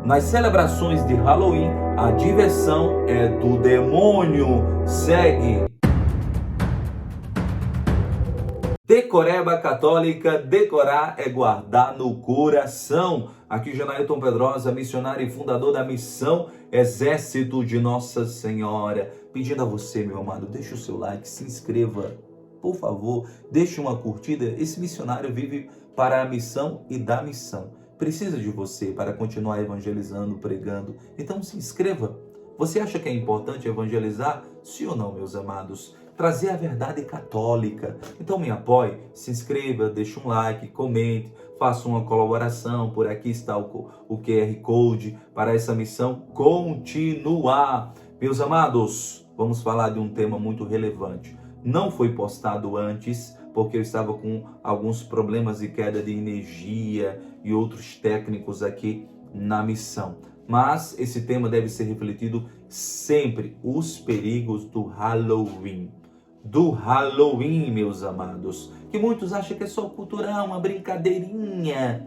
Nas celebrações de Halloween, a diversão é do demônio. Segue. Decoreba católica, decorar é guardar no coração. Aqui Jonailton Pedrosa, missionário e fundador da missão Exército de Nossa Senhora. Pedindo a você, meu amado, deixe o seu like, se inscreva. Por favor, deixe uma curtida. Esse missionário vive para a missão e da missão. Precisa de você para continuar evangelizando, pregando. Então se inscreva. Você acha que é importante evangelizar? Sim ou não, meus amados? Trazer a verdade católica. Então me apoie, se inscreva, deixe um like, comente, faça uma colaboração. Por aqui está o QR Code para essa missão continuar. Meus amados, vamos falar de um tema muito relevante. Não foi postado antes, porque eu estava com alguns problemas de queda de energia e outros técnicos aqui na missão. Mas esse tema deve ser refletido sempre, os perigos do Halloween. Do Halloween, meus amados, que muitos acham que é só cultural, uma brincadeirinha.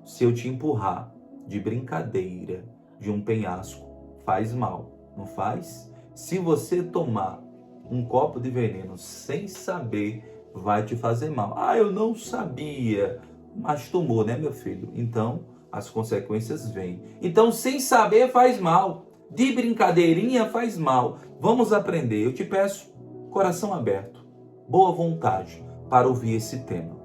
Se eu te empurrar de brincadeira de um penhasco, faz mal, não faz? Se você tomar um copo de veneno sem saber, vai te fazer mal. Ah, eu não sabia, mas tomou, né, meu filho? Então, as consequências vêm. Então, sem saber faz mal. De brincadeirinha faz mal. Vamos aprender. Eu te peço coração aberto, boa vontade para ouvir esse tema.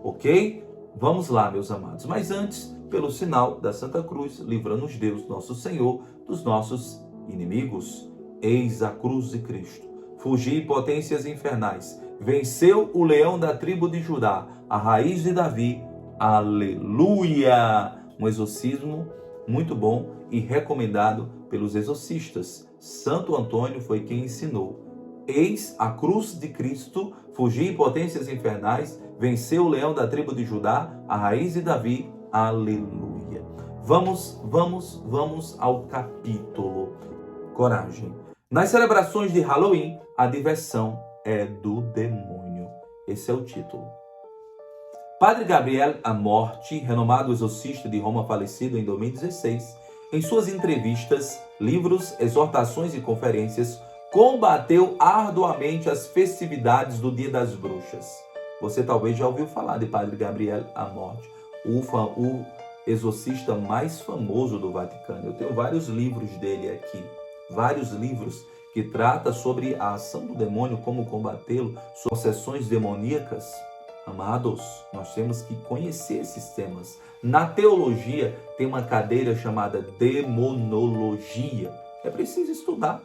Ok? Vamos lá, meus amados. Mas antes, pelo sinal da Santa Cruz, livra-nos Deus, nosso Senhor, dos nossos inimigos. Eis a cruz de Cristo. Fugi potências infernais. Venceu o leão da tribo de Judá, a raiz de Davi. Aleluia! Um exorcismo muito bom e recomendado pelos exorcistas. Santo Antônio foi quem ensinou. Eis a cruz de Cristo, fugi potências infernais, venceu o leão da tribo de Judá, a raiz de Davi. Aleluia! Vamos ao capítulo. Coragem. Nas celebrações de Halloween, a diversão é do demônio. Esse é o título. Padre Gabriel Amorti, renomado exorcista de Roma falecido em 2016, em suas entrevistas, livros, exortações e conferências, combateu arduamente as festividades do Dia das Bruxas. Você talvez já ouviu falar de Padre Gabriel Amorti, o exorcista mais famoso do Vaticano. Eu tenho vários livros dele aqui. Vários livros que tratam sobre a ação do demônio, como combatê-lo, sobre possessões demoníacas. Amados, nós temos que conhecer esses temas. Na teologia tem uma cadeira chamada demonologia. É preciso estudar,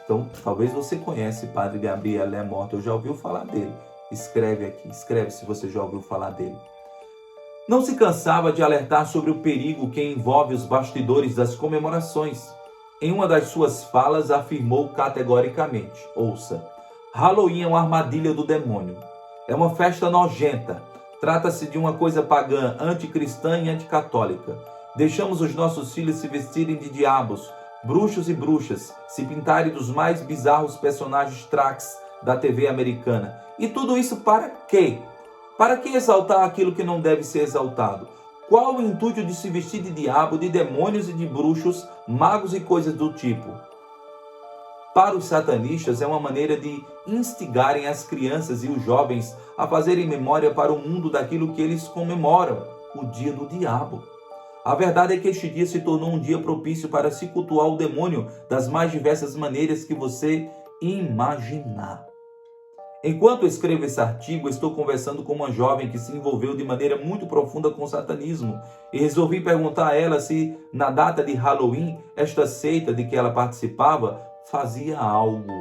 Então, talvez você conhece Padre Gabriel Amorti, eu já ouviu falar dele. Escreve aqui, escreve se você já ouviu falar dele. Não se cansava de alertar sobre o perigo que envolve os bastidores das comemorações. Em uma das suas falas, afirmou categoricamente, ouça, Halloween é uma armadilha do demônio. É uma festa nojenta. Trata-se de uma coisa pagã, anticristã e anticatólica. Deixamos os nossos filhos se vestirem de diabos, bruxos e bruxas, se pintarem dos mais bizarros personagens tracks da TV americana. E tudo isso para quê? Para que exaltar aquilo que não deve ser exaltado? Qual o intuito de se vestir de diabo, de demônios e de bruxos, magos e coisas do tipo? Para os satanistas é uma maneira de instigarem as crianças e os jovens a fazerem memória para o mundo daquilo que eles comemoram, o dia do diabo. A verdade é que este dia se tornou um dia propício para se cultuar o demônio das mais diversas maneiras que você imaginar. Enquanto eu escrevo esse artigo, estou conversando com uma jovem que se envolveu de maneira muito profunda com o satanismo e resolvi perguntar a ela se, na data de Halloween, esta seita de que ela participava fazia algo.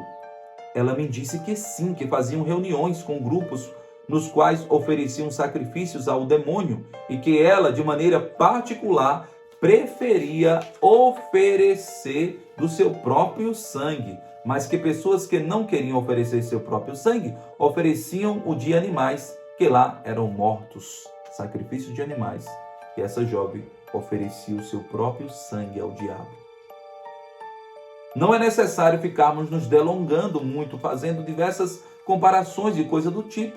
Ela me disse que sim, que faziam reuniões com grupos nos quais ofereciam sacrifícios ao demônio e que ela, de maneira particular, preferia oferecer do seu próprio sangue, mas que pessoas que não queriam oferecer seu próprio sangue ofereciam o de animais, que lá eram mortos, sacrifício de animais. E essa jovem oferecia o seu próprio sangue ao diabo. Não é necessário ficarmos nos delongando muito, fazendo diversas comparações e coisa do tipo.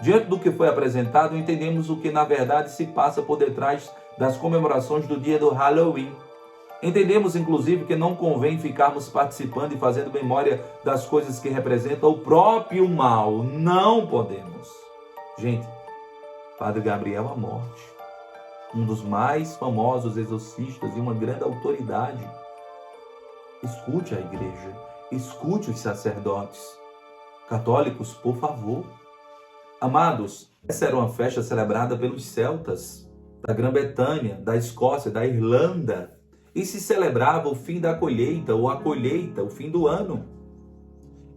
Diante do que foi apresentado, entendemos o que na verdade se passa por detrás das comemorações do dia do Halloween. Entendemos, inclusive, que não convém ficarmos participando e fazendo memória das coisas que representam o próprio mal. Não podemos. Gente, Padre Gabriel Amorth, um dos mais famosos exorcistas e uma grande autoridade. Escute a igreja, escute os sacerdotes. Católicos, por favor. Amados, essa era uma festa celebrada pelos celtas da Grã-Bretanha, da Escócia, da Irlanda. E se celebrava o fim da colheita, ou a colheita, o fim do ano.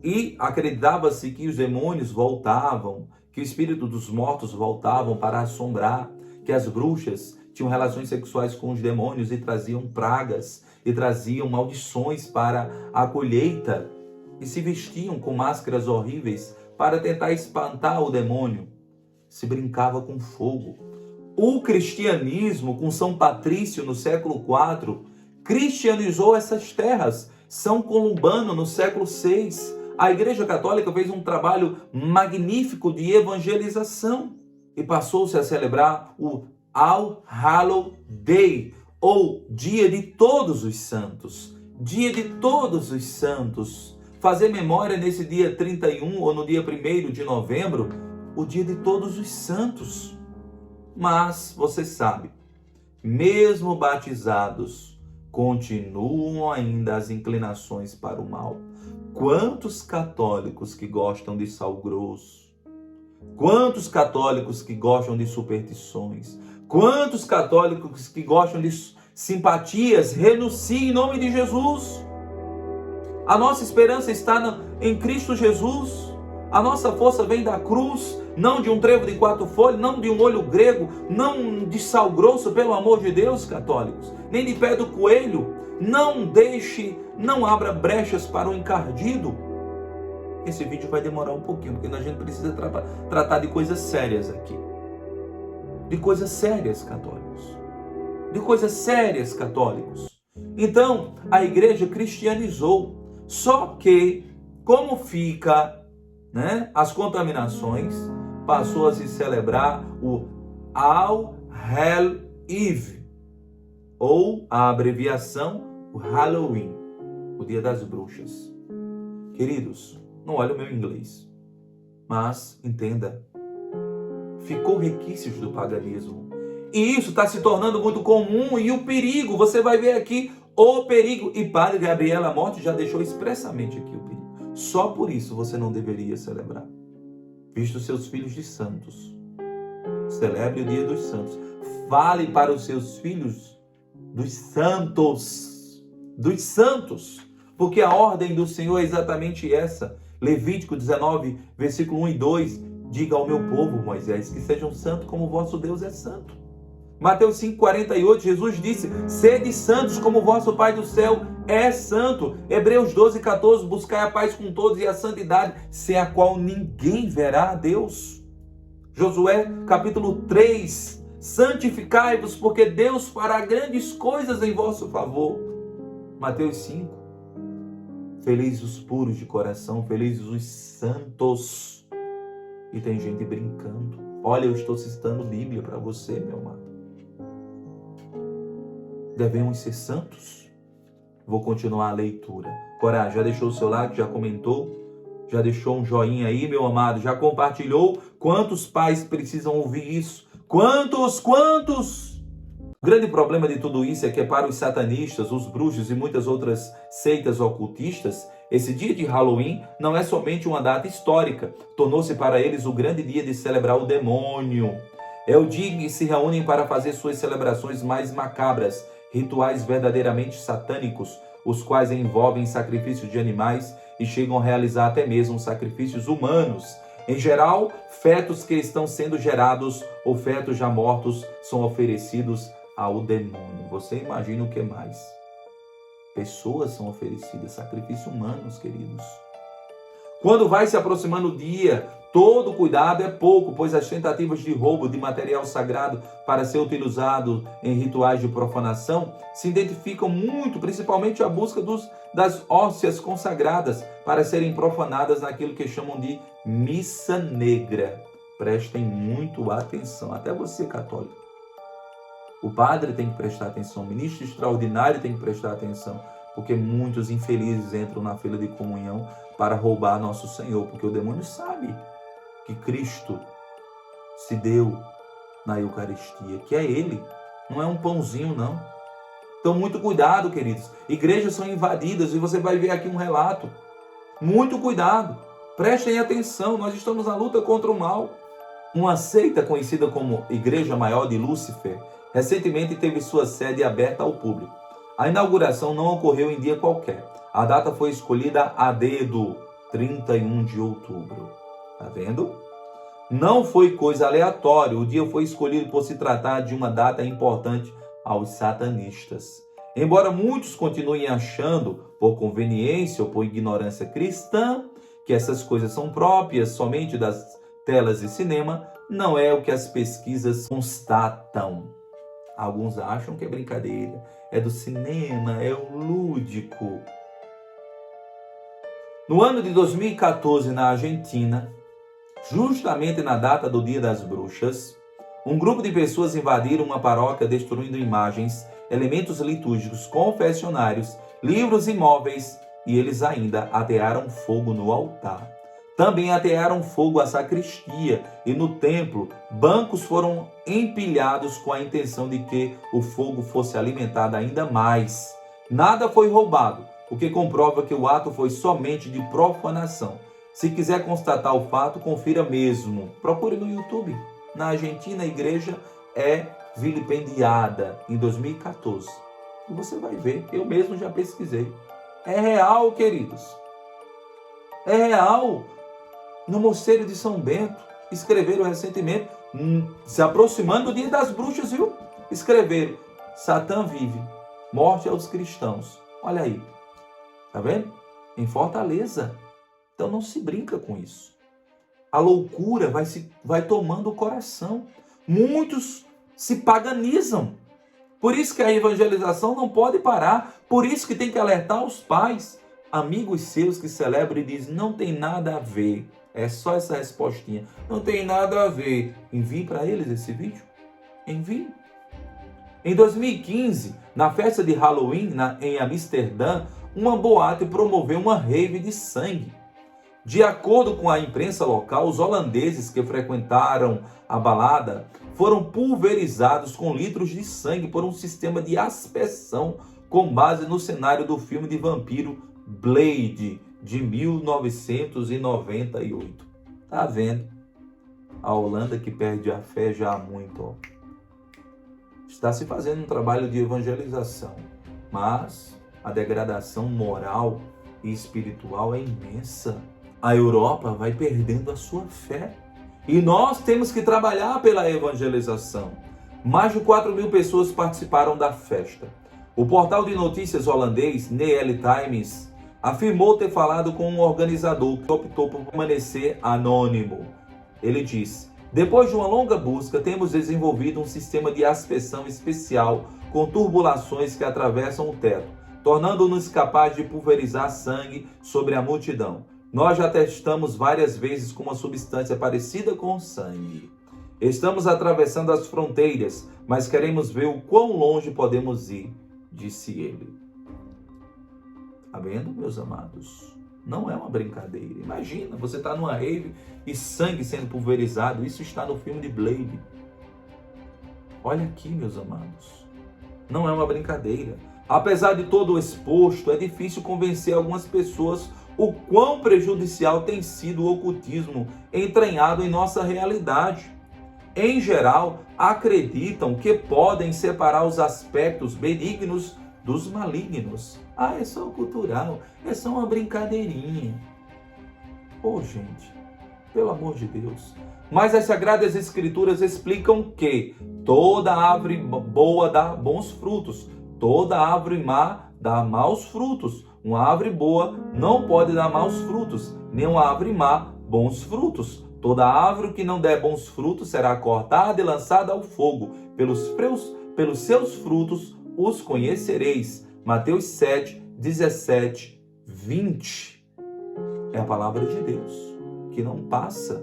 E acreditava-se que os demônios voltavam, que o espírito dos mortos voltavam para assombrar, que as bruxas tinham relações sexuais com os demônios e traziam pragas, e traziam maldições para a colheita, e se vestiam com máscaras horríveis para tentar espantar o demônio. Se brincava com fogo. O cristianismo, com São Patrício no século IV, cristianizou essas terras. São Columbano no século VI. A Igreja Católica fez um trabalho magnífico de evangelização e passou-se a celebrar o All Hallow Day, ou Dia de Todos os Santos. Dia de Todos os Santos. Fazer memória nesse dia 31 ou no dia 1º de novembro, o Dia de Todos os Santos. Mas, você sabe, mesmo batizados, continuam ainda as inclinações para o mal. Quantos católicos que gostam de sal grosso? Quantos católicos que gostam de superstições? Quantos católicos que gostam de simpatias? Renuncie em nome de Jesus. A nossa esperança está em Cristo Jesus. A nossa força vem da cruz, não de um trevo de 4 folhas, não de um olho grego, não de sal grosso, pelo amor de Deus, católicos, nem de pé do coelho. Não abra brechas para o encardido. Esse vídeo vai demorar um pouquinho, porque a gente precisa tratar de coisas sérias aqui. De coisas sérias, católicos. De coisas sérias, católicos. Então, a igreja cristianizou. Só que, como fica, as contaminações, passou a se celebrar o All Hallows Eve, ou a abreviação, o Halloween, o dia das bruxas. Queridos, não olhe o meu inglês, mas entenda, ficou resquícios do paganismo. E isso está se tornando muito comum, e o perigo, você vai ver aqui o perigo. E Padre Gabriel Amorth já deixou expressamente aqui o perigo. Só por isso você não deveria celebrar. Visto seus filhos de santos, celebre o dia dos santos. Fale para os seus filhos dos santos, porque a ordem do Senhor é exatamente essa. Levítico 19, versículo 1 e 2, diga ao meu povo, Moisés, que sejam santos como o vosso Deus é santo. Mateus 5,48, Jesus disse, sede santos como o vosso Pai do céu é santo. Hebreus 12,14, buscai a paz com todos e a santidade, sem a qual ninguém verá a Deus. Josué capítulo 3, santificai-vos, porque Deus fará grandes coisas em vosso favor. Mateus 5, felizes os puros de coração, felizes os santos. E tem gente brincando. Olha, eu estou citando Bíblia para você, meu amado. Devemos ser santos? Vou continuar a leitura. Coragem, já deixou o seu like, já comentou? Já deixou um joinha aí, meu amado? Já compartilhou? Quantos pais precisam ouvir isso? Quantos? O grande problema de tudo isso é que para os satanistas, os bruxos e muitas outras seitas ocultistas, esse dia de Halloween não é somente uma data histórica. Tornou-se para eles o grande dia de celebrar o demônio. É o dia em que se reúnem para fazer suas celebrações mais macabras, rituais verdadeiramente satânicos, os quais envolvem sacrifícios de animais e chegam a realizar até mesmo sacrifícios humanos. Em geral, fetos que estão sendo gerados ou fetos já mortos são oferecidos ao demônio. Você imagina o que mais? Pessoas são oferecidas, sacrifícios humanos, queridos. Quando vai se aproximando o dia, todo cuidado é pouco, pois as tentativas de roubo de material sagrado para ser utilizado em rituais de profanação se identificam muito, principalmente a busca das hóstias consagradas para serem profanadas naquilo que chamam de missa negra. Prestem muito atenção, até você católico. O padre tem que prestar atenção, o ministro extraordinário tem que prestar atenção, porque muitos infelizes entram na fila de comunhão para roubar nosso Senhor, porque o demônio sabe que Cristo se deu na Eucaristia, que é Ele, não é um pãozinho não. Então muito cuidado, queridos, igrejas são invadidas e você vai ver aqui um relato, muito cuidado, prestem atenção, nós estamos na luta contra o mal. Uma seita conhecida como Igreja Maior de Lúcifer, recentemente teve sua sede aberta ao público. A inauguração não ocorreu em dia qualquer. A data foi escolhida a dedo, 31 de outubro. Tá vendo? Não foi coisa aleatória. O dia foi escolhido por se tratar de uma data importante aos satanistas. Embora muitos continuem achando, por conveniência ou por ignorância cristã, que essas coisas são próprias somente das telas de cinema, não é o que as pesquisas constatam. Alguns acham que é brincadeira, é do cinema, é o lúdico. No ano de 2014, na Argentina, justamente na data do Dia das Bruxas, um grupo de pessoas invadiram uma paróquia destruindo imagens, elementos litúrgicos, confessionários, livros e móveis, e eles ainda atearam fogo no altar. Também atearam fogo à sacristia e no templo, bancos foram empilhados com a intenção de que o fogo fosse alimentado ainda mais. Nada foi roubado, o que comprova que o ato foi somente de profanação. Se quiser constatar o fato, confira mesmo. Procure no YouTube. Na Argentina, a igreja é vilipendiada em 2014. E você vai ver, eu mesmo já pesquisei. É real, queridos. É real. No Mosteiro de São Bento, escreveram recentemente, se aproximando do Dia das Bruxas, viu? Escreveram, Satã vive, morte aos cristãos. Olha aí, tá vendo? Em Fortaleza. Então não se brinca com isso. A loucura vai tomando o coração. Muitos se paganizam. Por isso que a evangelização não pode parar. Por isso que tem que alertar os pais, amigos seus que celebram e dizem, não tem nada a ver. É só essa respostinha. Não tem nada a ver. Envie para eles esse vídeo. Envie. Em 2015, na festa de Halloween em Amsterdã, uma boate promoveu uma rave de sangue. De acordo com a imprensa local, os holandeses que frequentaram a balada foram pulverizados com litros de sangue por um sistema de aspersão com base no cenário do filme de vampiro Blade, de 1998. Tá vendo? A Holanda que perde a fé já há muito. Ó. Está se fazendo um trabalho de evangelização, mas a degradação moral e espiritual é imensa. A Europa vai perdendo a sua fé. E nós temos que trabalhar pela evangelização. Mais de 4.000 pessoas participaram da festa. O portal de notícias holandês, NL Times, afirmou ter falado com um organizador que optou por permanecer anônimo. Ele disse, depois de uma longa busca, temos desenvolvido um sistema de aspersão especial com turbulações que atravessam o teto, tornando-nos capazes de pulverizar sangue sobre a multidão. Nós já testamos várias vezes com uma substância parecida com sangue. Estamos atravessando as fronteiras, mas queremos ver o quão longe podemos ir, disse ele. Tá vendo, meus amados? Não é uma brincadeira. Imagina, você está numa rave e sangue sendo pulverizado. Isso está no filme de Blade. Olha aqui, meus amados. Não é uma brincadeira. Apesar de todo o exposto, é difícil convencer algumas pessoas o quão prejudicial tem sido o ocultismo entranhado em nossa realidade. Em geral, acreditam que podem separar os aspectos benignos dos malignos. Ah, é só cultural, é só uma brincadeirinha. Pô, gente, pelo amor de Deus. Mas as Sagradas Escrituras explicam que toda árvore boa dá bons frutos, toda árvore má dá maus frutos. Uma árvore boa não pode dar maus frutos, nem uma árvore má bons frutos. Toda árvore que não der bons frutos será cortada e lançada ao fogo. Pelos seus frutos os conhecereis. Mateus 7, 17, 20. É a palavra de Deus, que não passa.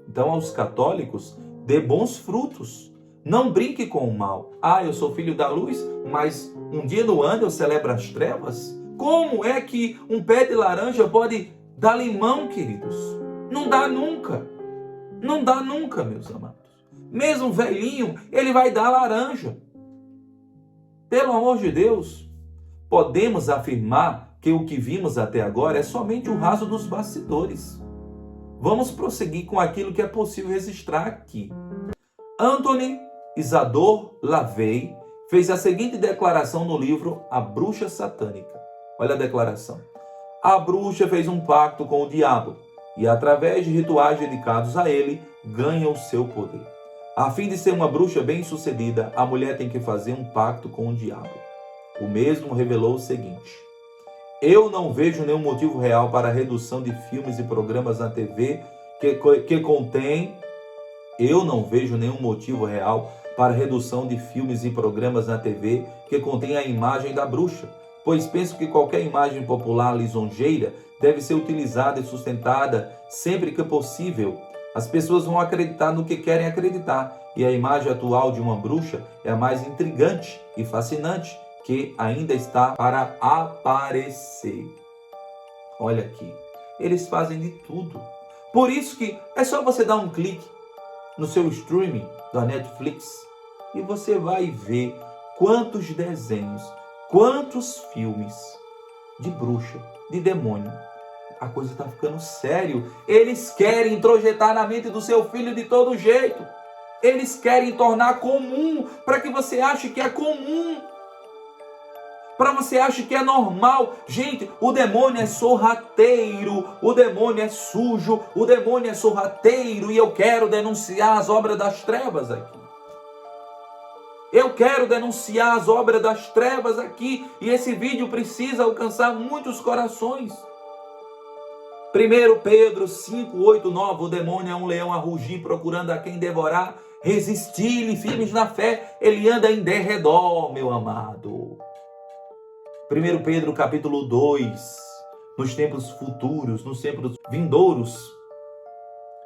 Então, aos católicos, dê bons frutos. Não brinque com o mal. Ah, eu sou filho da luz, mas um dia no ano eu celebro as trevas? Como é que um pé de laranja pode dar limão, queridos? Não dá nunca. Não dá nunca, meus amados. Mesmo velhinho, ele vai dar laranja. Pelo amor de Deus, podemos afirmar que o que vimos até agora é somente o raso dos bastidores. Vamos prosseguir com aquilo que é possível registrar aqui. Anthony Isadore LaVey fez a seguinte declaração no livro A Bruxa Satânica. Olha a declaração. A bruxa fez um pacto com o diabo e, através de rituais dedicados a ele, ganha o seu poder. A fim de ser uma bruxa bem-sucedida, a mulher tem que fazer um pacto com o diabo. O mesmo revelou o seguinte: eu não vejo nenhum motivo real para a redução de filmes e programas na TV que contém... Eu não vejo nenhum motivo real para a redução de filmes e programas na TV que contém a imagem da bruxa, pois penso que qualquer imagem popular lisonjeira deve ser utilizada e sustentada sempre que possível. As pessoas vão acreditar no que querem acreditar, e a imagem atual de uma bruxa é a mais intrigante e fascinante que ainda está para aparecer. Olha aqui, eles fazem de tudo. Por isso que é só você dar um clique no seu streaming da Netflix e você vai ver quantos desenhos, quantos filmes de bruxa, de demônio. A coisa está ficando sério. Eles querem introjetar na mente do seu filho de todo jeito. Eles querem tornar comum para que você ache que é comum. Para você ache que é normal. Gente, o demônio é sorrateiro, o demônio é sujo, o demônio é sorrateiro, e eu quero denunciar as obras das trevas aqui. Eu quero denunciar as obras das trevas aqui, e esse vídeo precisa alcançar muitos corações. 1 Pedro 5, 8, 9, o demônio é um leão a rugir, procurando a quem devorar. Resistir-lhe, firmes na fé, ele anda em derredor, meu amado. 1 Pedro capítulo 2, nos tempos futuros, nos tempos vindouros,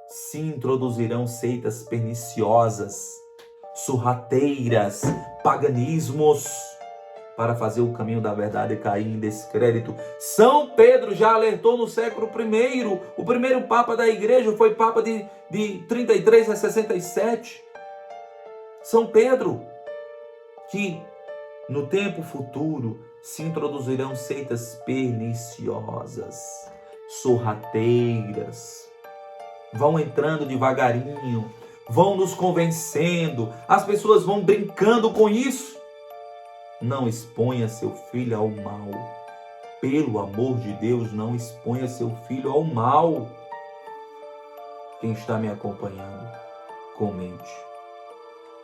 se introduzirão seitas perniciosas, sorrateiras, paganismos, para fazer o caminho da verdade cair em descrédito. São Pedro já alertou no século I. O primeiro Papa da Igreja foi Papa de 33 a 67. São Pedro, que no tempo futuro se introduzirão seitas perniciosas, sorrateiras. Vão entrando devagarinho, vão nos convencendo, as pessoas vão brincando com isso. Não exponha seu filho ao mal. Pelo amor de Deus, não exponha seu filho ao mal. Quem está me acompanhando, comente.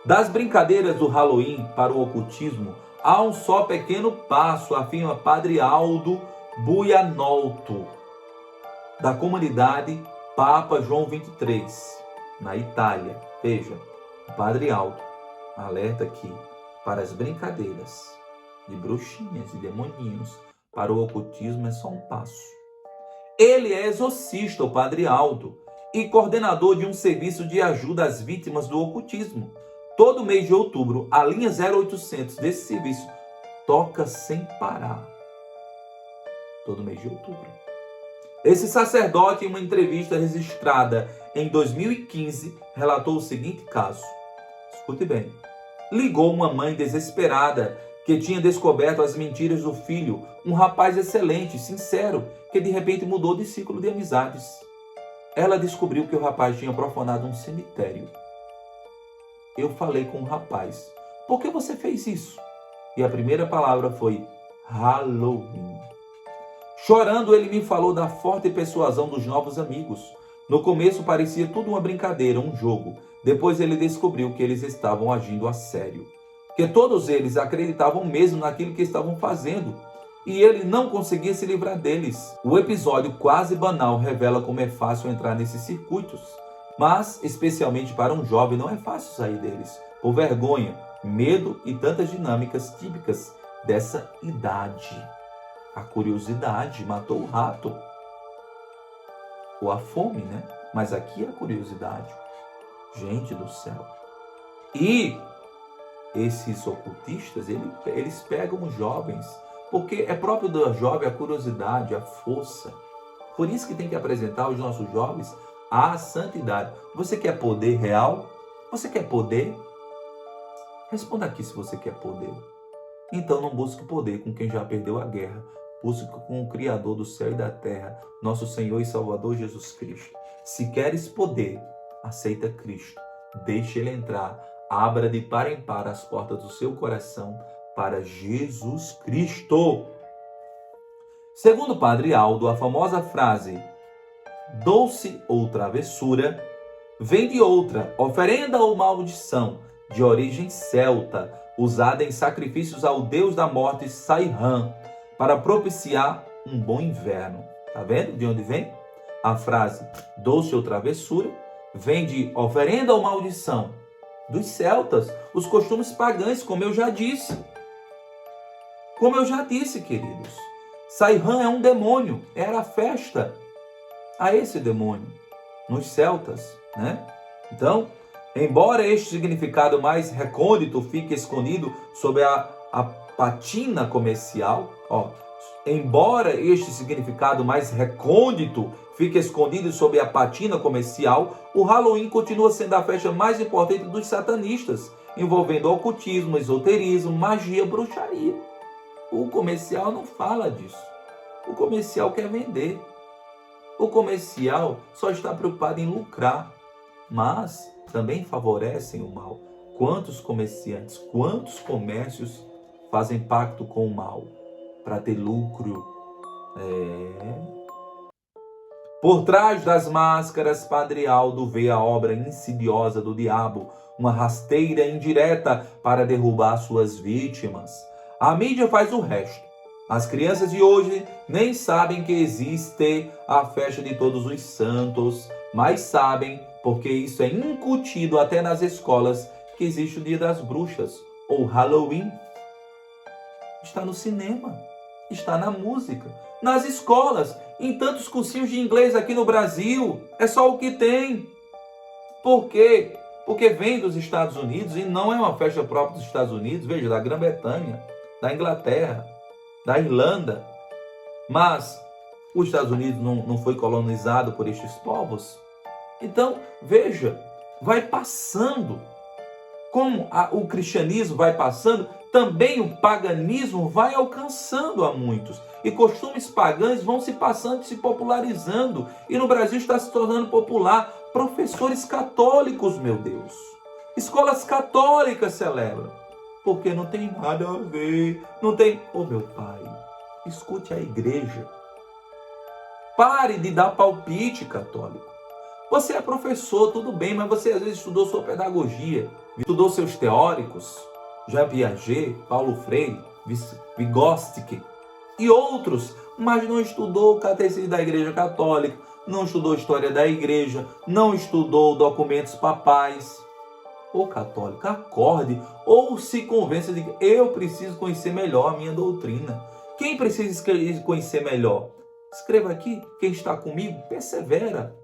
Das brincadeiras do Halloween para o ocultismo, há um só pequeno passo, afirma Padre Aldo Buianolto, da comunidade Papa João 23, na Itália. Veja, o Padre Aldo alerta aqui para as brincadeiras de bruxinhas e demoninhos para o ocultismo é só um passo. Ele é exorcista, o Padre Aldo, e coordenador de um serviço de ajuda às vítimas do ocultismo. Todo mês de outubro, a linha 0800 desse serviço toca sem parar. Todo mês de outubro. Esse sacerdote, em uma entrevista registrada em 2015, relatou o seguinte caso. Escute bem. Ligou uma mãe desesperada que tinha descoberto as mentiras do filho, um rapaz excelente, sincero, que de repente mudou de ciclo de amizades. Ela descobriu que o rapaz tinha profanado um cemitério. Eu falei com o rapaz, por que você fez isso? E a primeira palavra foi Halloween. Chorando, ele me falou da forte persuasão dos novos amigos. No começo parecia tudo uma brincadeira, um jogo. Depois ele descobriu que eles estavam agindo a sério. Que todos eles acreditavam mesmo naquilo que estavam fazendo. E ele não conseguia se livrar deles. O episódio quase banal revela como é fácil entrar nesses circuitos. Mas, especialmente para um jovem, não é fácil sair deles. Por vergonha, medo e tantas dinâmicas típicas dessa idade. A curiosidade matou o rato. Ou a fome, né? Mas aqui é a curiosidade. Gente do céu. E esses ocultistas, eles pegam os jovens, porque é próprio do jovem a curiosidade, a força. Por isso que tem que apresentar aos nossos jovens a santidade. Você quer poder real? Você quer poder? Responda aqui se você quer poder. Então não busque poder com quem já perdeu a guerra. Busque com o Criador do céu e da terra, nosso Senhor e Salvador Jesus Cristo. Se queres poder, aceita Cristo. Deixe Ele entrar. Abra de par em par as portas do seu coração para Jesus Cristo. Segundo o Padre Aldo, a famosa frase doce ou travessura vem de outra, oferenda ou maldição, de origem celta, usada em sacrifícios ao deus da morte Saihan, para propiciar um bom inverno. Tá vendo de onde vem? A frase doce ou travessura vem de oferenda ou maldição, dos celtas, os costumes pagãos, como eu já disse. Como eu já disse, queridos. Saihan é um demônio, era a festa a esse demônio, nos celtas, né? Então, embora este significado mais recôndito fique escondido sob a patina comercial, embora este significado mais recôndito fique escondido sob a patina comercial, o Halloween continua sendo a festa mais importante dos satanistas, envolvendo ocultismo, esoterismo, magia, bruxaria. O comercial não fala disso. O comercial quer vender. O comercial só está preocupado em lucrar, mas também favorecem o mal. Quantos comerciantes, quantos comércios fazem pacto com o mal para ter lucro? Por trás das máscaras, Padre Aldo vê a obra insidiosa do diabo, uma rasteira indireta para derrubar suas vítimas. A mídia faz o resto. As crianças de hoje nem sabem que existe a festa de todos os santos, mas sabem, porque isso é incutido até nas escolas, que existe o Dia das Bruxas, ou Halloween. Está no cinema, está na música, nas escolas, em tantos cursinhos de inglês aqui no Brasil. É só o que tem. Por quê? Porque vem dos Estados Unidos e não é uma festa própria dos Estados Unidos, veja, da Grã-Bretanha, da Inglaterra, da Irlanda. Mas os Estados Unidos não foi colonizado por estes povos. Então, veja, vai passando. Como o cristianismo vai passando, também o paganismo vai alcançando a muitos. E costumes pagãos vão se passando, se popularizando. E no Brasil está se tornando popular. Professores católicos, meu Deus. Escolas católicas celebram. Porque não tem nada a ver. Não tem... meu pai, escute a igreja. Pare de dar palpite, católico. Você é professor, tudo bem, mas você às vezes estudou sua pedagogia, estudou seus teóricos, Jean Piaget, Paulo Freire, Vygotsky e outros, mas não estudou o catecismo da Igreja Católica, não estudou a história da igreja, não estudou documentos papais. Ô católico, acorde ou se convença de que eu preciso conhecer melhor a minha doutrina. Quem precisa conhecer melhor? Escreva aqui, quem está comigo, persevera.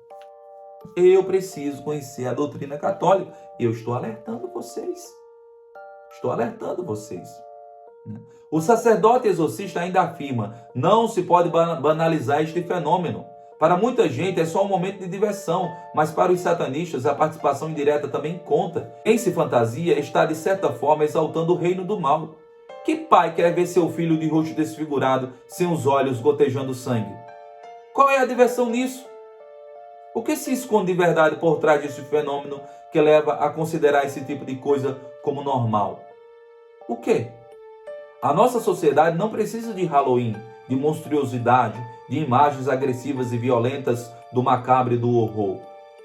Eu preciso conhecer a doutrina católica. Eu estou alertando vocês. Estou alertando vocês. O sacerdote exorcista ainda afirma: não se pode banalizar este fenômeno. Para muita gente é só um momento de diversão, mas para os satanistas a participação indireta também conta. Quem se fantasia está de certa forma exaltando o reino do mal. Que pai quer ver seu filho de rosto desfigurado, sem os olhos gotejando sangue? Qual é a diversão nisso? O que se esconde de verdade por trás desse fenômeno que leva a considerar esse tipo de coisa como normal? O quê? A nossa sociedade não precisa de Halloween, de monstruosidade, de imagens agressivas e violentas do macabro e do horror.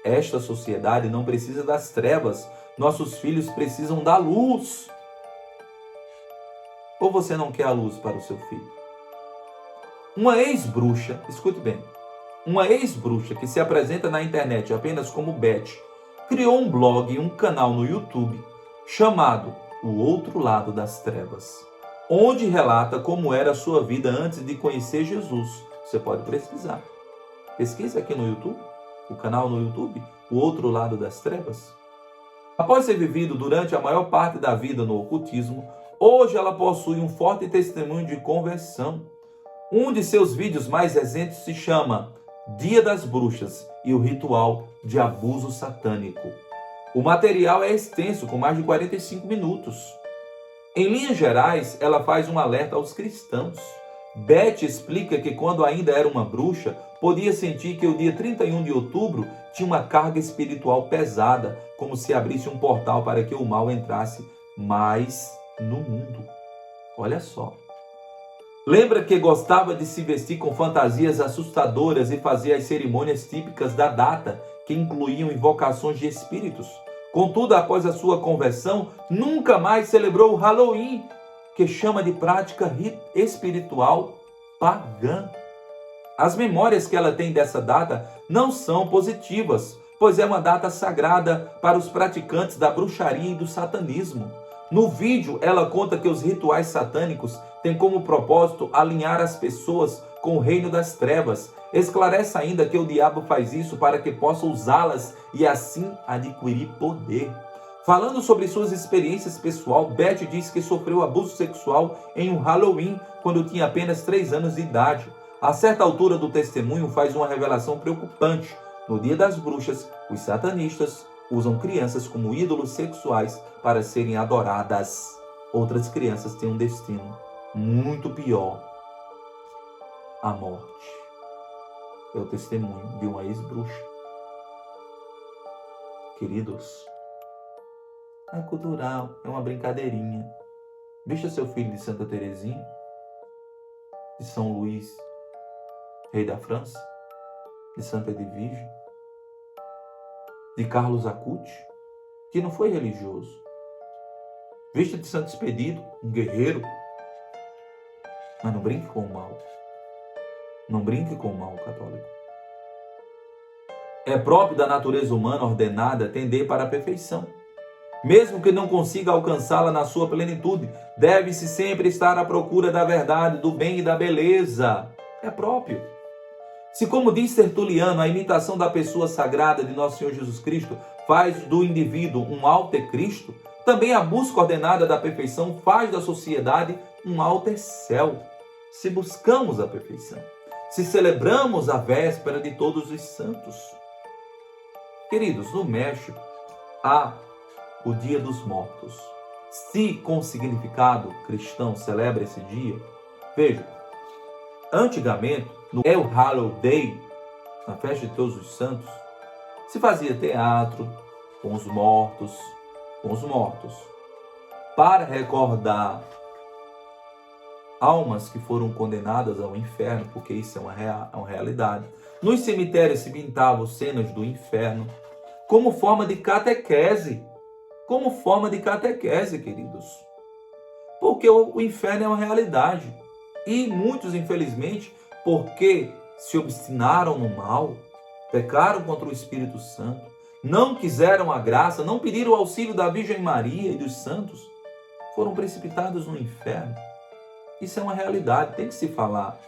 Esta sociedade não precisa das trevas. Nossos filhos precisam da luz. Ou você não quer a luz para o seu filho? Uma ex-bruxa, escute bem, uma ex-bruxa que se apresenta na internet apenas como Beth, criou um blog e um canal no YouTube chamado O Outro Lado das Trevas, onde relata como era a sua vida antes de conhecer Jesus. Você pode pesquisar. Pesquise aqui no YouTube, o canal no YouTube, O Outro Lado das Trevas. Após ser vivido durante a maior parte da vida no ocultismo, hoje ela possui um forte testemunho de conversão. Um de seus vídeos mais recentes se chama Dia das Bruxas e o Ritual de Abuso Satânico. O material é extenso, com mais de 45 minutos. Em linhas gerais, ela faz um alerta aos cristãos. Beth explica que quando ainda era uma bruxa, podia sentir que o dia 31 de outubro tinha uma carga espiritual pesada, como se abrisse um portal para que o mal entrasse mais no mundo. Olha só. Lembra que gostava de se vestir com fantasias assustadoras e fazia as cerimônias típicas da data, que incluíam invocações de espíritos. Contudo, após a sua conversão, nunca mais celebrou o Halloween, que chama de prática espiritual pagã. As memórias que ela tem dessa data não são positivas, pois é uma data sagrada para os praticantes da bruxaria e do satanismo. No vídeo, ela conta que os rituais satânicos têm como propósito alinhar as pessoas com o reino das trevas. Esclarece ainda que o diabo faz isso para que possa usá-las e assim adquirir poder. Falando sobre suas experiências pessoais, Beth diz que sofreu abuso sexual em um Halloween quando tinha apenas 3 anos de idade. A certa altura do testemunho faz uma revelação preocupante. No Dia das Bruxas, os satanistas usam crianças como ídolos sexuais para serem adoradas. Outras crianças têm um destino muito pior: a morte. É o testemunho de uma ex-bruxa. Queridos, é cultural, é uma brincadeirinha. Veja seu filho de Santa Teresinha, de São Luís, rei da França, de Santa Edvige, de Carlos Acuti, que não foi religioso. Vista de Santo Expedito, um guerreiro. Mas não brinque com o mal. Não brinque com o mal católico. É próprio da natureza humana ordenada tender para a perfeição. Mesmo que não consiga alcançá-la na sua plenitude, deve-se sempre estar à procura da verdade, do bem e da beleza. É próprio. Se, como diz Tertuliano, a imitação da pessoa sagrada de nosso Senhor Jesus Cristo faz do indivíduo um alter Cristo, também a busca ordenada da perfeição faz da sociedade um alter céu. Se buscamos a perfeição, se celebramos a véspera de todos os santos. Queridos, no México há o Dia dos Mortos. Se com significado cristão celebra esse dia, veja, antigamente, no El Halloween Day, na festa de todos os santos, se fazia teatro com os mortos, para recordar almas que foram condenadas ao inferno, porque isso é uma realidade. Nos cemitérios se pintavam cenas do inferno como forma de catequese. Queridos. Porque o inferno é uma realidade. E muitos, infelizmente, porque se obstinaram no mal, pecaram contra o Espírito Santo, não quiseram a graça, não pediram o auxílio da Virgem Maria e dos santos, foram precipitados no inferno. Isso é uma realidade, tem que se falar.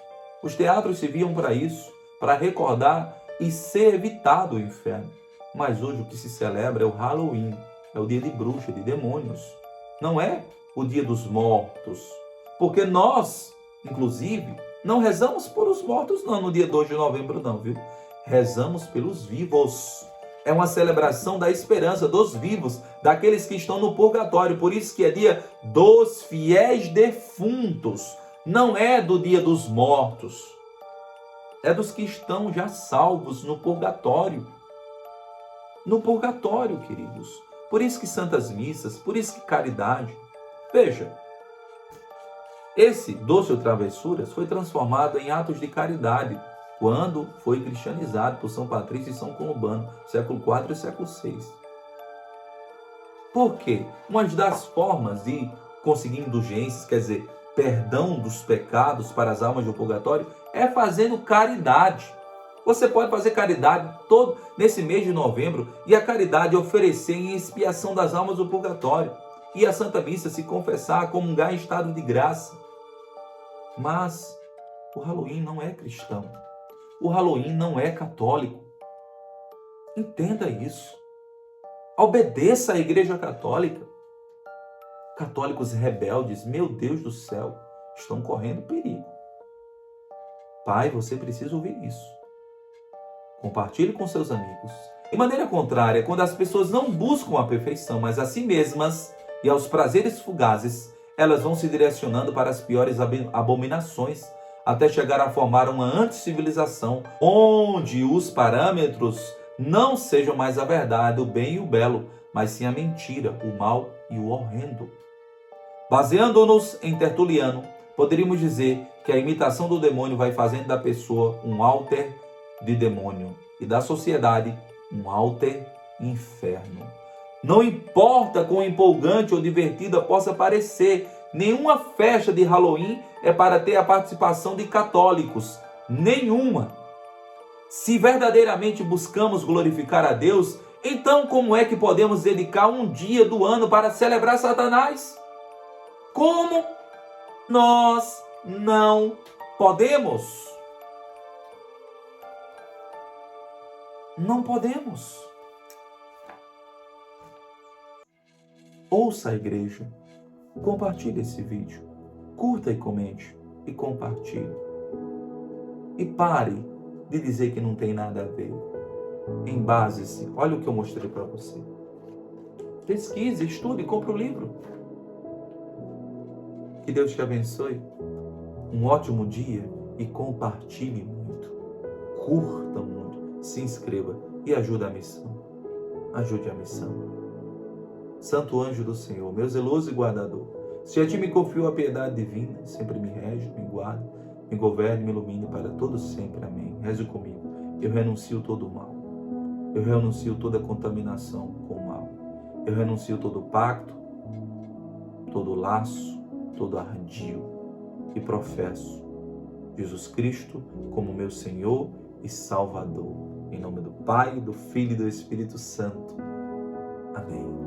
Os teatros serviam para isso, para recordar e ser evitado o inferno. Mas hoje o que se celebra é o Halloween, é o dia de bruxa, de demônios. Não é o dia dos mortos. Porque nós, inclusive, não rezamos por os mortos não, no dia 2 de novembro não, viu? Rezamos pelos vivos. É uma celebração da esperança dos vivos, daqueles que estão no purgatório. Por isso que é dia dos fiéis defuntos. Não é do dia dos mortos. É dos que estão já salvos no purgatório. No purgatório, queridos. Por isso que santas missas, por isso que caridade. Veja, esse doce ou travessuras foi transformado em atos de caridade quando foi cristianizado por São Patrício e São Columban, século IV e século VI. Por quê? Uma das formas de conseguir indulgências, quer dizer, perdão dos pecados para as almas do purgatório, é fazendo caridade. Você pode fazer caridade todo nesse mês de novembro e a caridade oferecer em expiação das almas do purgatório. E a Santa Missa se confessar, comungar em estado de graça. Mas o Halloween não é cristão. O Halloween não é católico. Entenda isso. Obedeça à Igreja Católica. Católicos rebeldes, meu Deus do céu, estão correndo perigo. Pai, você precisa ouvir isso. Compartilhe com seus amigos. De maneira contrária, quando as pessoas não buscam a perfeição, mas a si mesmas e aos prazeres fugazes, elas vão se direcionando para as piores abominações, até chegar a formar uma anticivilização, onde os parâmetros não sejam mais a verdade, o bem e o belo, mas sim a mentira, o mal e o horrendo. Baseando-nos em Tertuliano, poderíamos dizer que a imitação do demônio vai fazendo da pessoa um alter de demônio e da sociedade um alter inferno. Não importa quão empolgante ou divertida possa parecer, nenhuma festa de Halloween é para ter a participação de católicos. Nenhuma. Se verdadeiramente buscamos glorificar a Deus, então como é que podemos dedicar um dia do ano para celebrar Satanás? Como? Nós não podemos. Não podemos. Ouça a igreja. Compartilhe esse vídeo. Curta e comente. E compartilhe. E pare de dizer que não tem nada a ver. Embase-se. Olha o que eu mostrei para você. Pesquise, estude, compre o livro. Que Deus te abençoe. Um ótimo dia e compartilhe muito. Curta muito. Se inscreva e ajude a missão. Ajude a missão. Santo anjo do Senhor, meu zeloso e guardador, se a ti me confio a piedade divina, sempre me rege, me guarda, me governe, me ilumine para todo sempre. Amém. Reze comigo. Eu renuncio todo o mal. Eu renuncio toda contaminação com o mal. Eu renuncio todo pacto, todo laço, todo ardil e professo Jesus Cristo como meu Senhor e Salvador. Em nome do Pai, do Filho e do Espírito Santo. Amém.